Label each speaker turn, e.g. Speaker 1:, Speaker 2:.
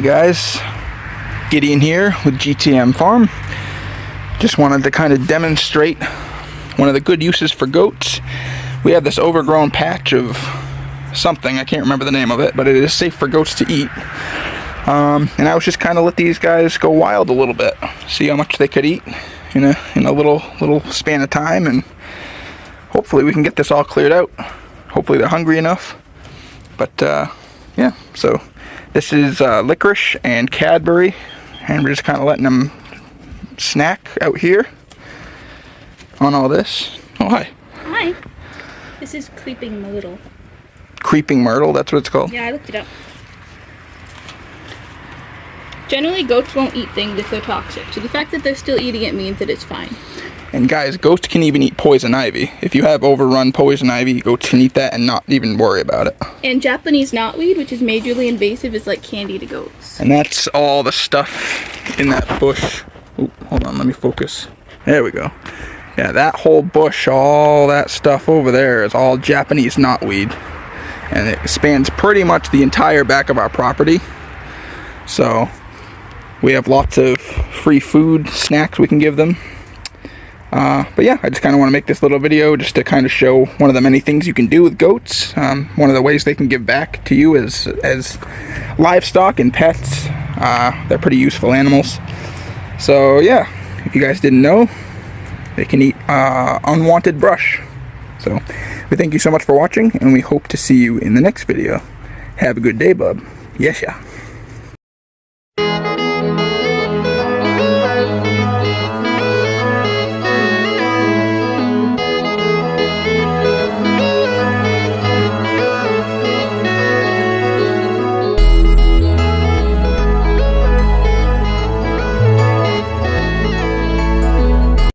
Speaker 1: Hey guys, Gideon here with G.T.M farm. Just wanted to kind of demonstrate one of the good uses for goats. We have this overgrown patch of something, I can't remember the name of it, but it is safe for goats to eat. And I was just kind of let these guys go wild a little bit, see how much they could eat in a little span of time, and hopefully we can get this all cleared out. Hopefully they're hungry enough. But yeah, so this is licorice and Cadbury, and we're just kind of letting them snack out here on all this. Oh, hi.
Speaker 2: Hi. This is Creeping Myrtle.
Speaker 1: Creeping Myrtle, that's what it's called?
Speaker 2: Yeah, I looked it up. Generally, goats won't eat things if they're toxic, so the fact that they're still eating it means that it's fine.
Speaker 1: And guys, goats can even eat poison ivy. If you have overrun poison ivy, goats can eat that and not even worry about it.
Speaker 2: And Japanese knotweed, which is majorly invasive, is like candy to goats.
Speaker 1: And that's all the stuff in that bush. Ooh, hold on, let me focus. There we go. Yeah, that whole bush, all that stuff over there is all Japanese knotweed. And it spans pretty much the entire back of our property. So we have lots of free food, snacks we can give them. But yeah, I just kind of want to make this little video just to kind of show one of the many things you can do with goats. One of the ways they can give back to you as livestock and pets. They're pretty useful animals. So yeah, if you guys didn't know, they can eat unwanted brush. So we thank you so much for watching, and we hope to see you in the next video. Have a good day, bub. Yes, yeah.